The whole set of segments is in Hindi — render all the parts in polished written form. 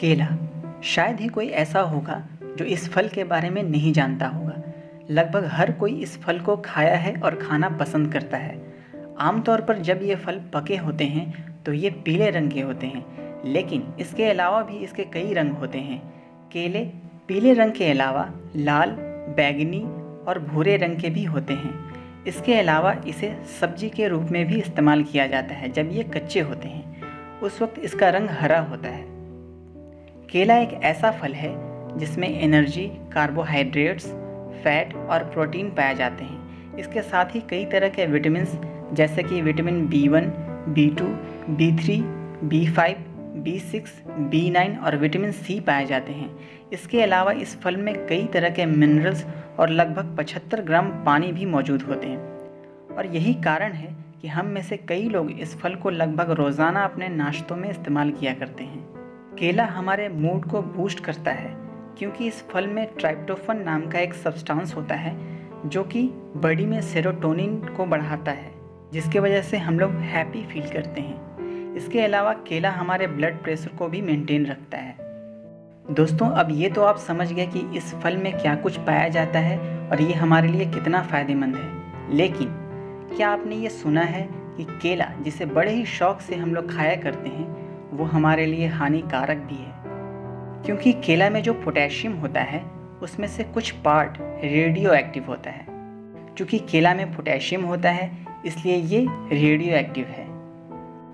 केला, शायद ही कोई ऐसा होगा जो इस फल के बारे में नहीं जानता होगा। लगभग हर कोई इस फल को खाया है और खाना पसंद करता है। आमतौर पर जब ये फल पके होते हैं तो ये पीले रंग के होते हैं, लेकिन इसके अलावा भी इसके कई रंग होते हैं। केले पीले रंग के अलावा लाल, बैंगनी और भूरे रंग के भी होते हैं। इसके अलावा इसे सब्जी के रूप में भी इस्तेमाल किया जाता है। जब ये कच्चे होते हैं उस वक्त इसका रंग हरा होता है। केला एक ऐसा फल है जिसमें एनर्जी, कार्बोहाइड्रेट्स, फैट और प्रोटीन पाए जाते हैं। इसके साथ ही कई तरह के विटामिन्स जैसे कि vitamin B1, B2, B3, B5, B6, B9 और विटामिन C पाए जाते हैं। इसके अलावा इस फल में कई तरह के मिनरल्स और लगभग 75 ग्राम पानी भी मौजूद होते हैं। और यही कारण है कि हम में से कई लोग इस फल को लगभग रोज़ाना अपने नाश्तों में इस्तेमाल किया करते हैं। केला हमारे मूड को बूस्ट करता है क्योंकि इस फल में ट्राइप्टोफन नाम का एक सब्सटेंस होता है जो कि बॉडी में सेरोटोनिन को बढ़ाता है, जिसकी वजह से हम लोग हैप्पी फील करते हैं। इसके अलावा केला हमारे ब्लड प्रेशर को भी मेंटेन रखता है। दोस्तों, अब ये तो आप समझ गए कि इस फल में क्या कुछ पाया जाता है और ये हमारे लिए कितना फ़ायदेमंद है। लेकिन क्या आपने ये सुना है कि केला, जिसे बड़े ही शौक़ से हम लोग खाया करते हैं, वो हमारे लिए हानिकारक भी है? क्योंकि केला में जो पोटेशियम होता है उसमें से कुछ पार्ट रेडियो एक्टिव होता है। क्योंकि केला में पोटेशियम होता है इसलिए ये रेडियो एक्टिव है।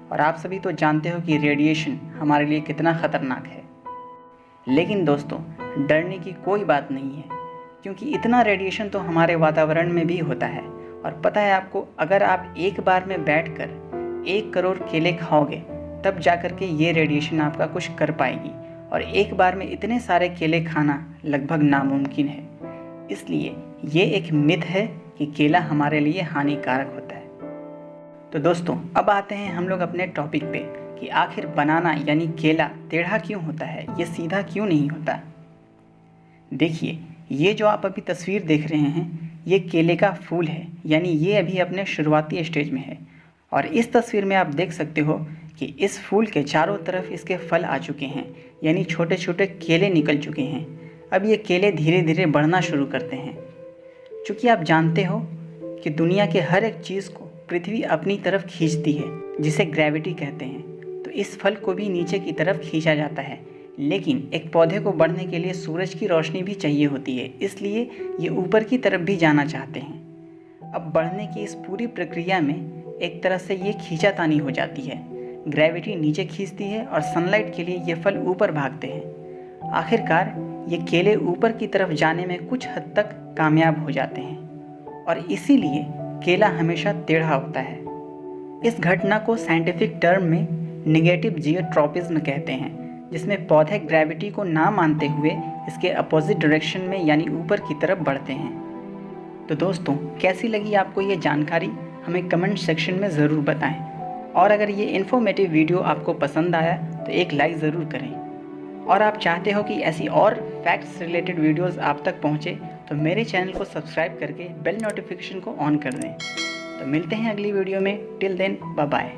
और आप सभी तो जानते हो कि रेडिएशन हमारे लिए कितना ख़तरनाक है। लेकिन दोस्तों, डरने की कोई बात नहीं है, क्योंकि इतना रेडिएशन तो हमारे वातावरण में भी होता है। और पता है आपको, अगर आप एक बार में बैठकर 1 करोड़ केले खाओगे तब जाकर के ये रेडिएशन आपका कुछ कर पाएगी। और एक बार में इतने सारे केले खाना लगभग नामुमकिन है। इसलिए ये एक मिथ है कि केला हमारे लिए हानिकारक होता है। तो दोस्तों, अब आते हैं हम लोग अपने टॉपिक पे कि आखिर बनाना यानी केला टेढ़ा क्यों होता है, ये सीधा क्यों नहीं होता। देखिए, ये जो आप अभी तस्वीर देख रहे हैं ये केले का फूल है, यानी ये अभी अपने शुरुआती स्टेज में है। और इस तस्वीर में आप देख सकते हो कि इस फूल के चारों तरफ इसके फल आ चुके हैं, यानी छोटे छोटे केले निकल चुके हैं। अब ये केले धीरे धीरे बढ़ना शुरू करते हैं। क्योंकि आप जानते हो कि दुनिया के हर एक चीज़ को पृथ्वी अपनी तरफ खींचती है, जिसे ग्रेविटी कहते हैं। तो इस फल को भी नीचे की तरफ खींचा जाता है। लेकिन एक पौधे को बढ़ने के लिए सूरज की रोशनी भी चाहिए होती है, इसलिए ये ऊपर की तरफ भी जाना चाहते हैं। अब बढ़ने की इस पूरी प्रक्रिया में एक तरह से ये खींचातानी हो जाती है। ग्रेविटी नीचे खींचती है और सनलाइट के लिए ये फल ऊपर भागते हैं। आखिरकार ये केले ऊपर की तरफ जाने में कुछ हद तक कामयाब हो जाते हैं और इसीलिए केला हमेशा टेढ़ा होता है। इस घटना को साइंटिफिक टर्म में नेगेटिव जियोट्रॉपिज्म कहते हैं, जिसमें पौधे ग्रेविटी को ना मानते हुए इसके अपोजिट डायरेक्शन में यानी ऊपर की तरफ बढ़ते हैं। तो दोस्तों, कैसी लगी आपको ये जानकारी, हमें कमेंट सेक्शन में ज़रूर बताएं। और अगर ये इन्फॉर्मेटिव वीडियो आपको पसंद आया तो एक लाइक ज़रूर करें। और आप चाहते हो कि ऐसी और फैक्ट्स रिलेटेड वीडियोस आप तक पहुँचे तो मेरे चैनल को सब्सक्राइब करके बेल नोटिफिकेशन को ऑन कर दें। तो मिलते हैं अगली वीडियो में। Till then, bye bye.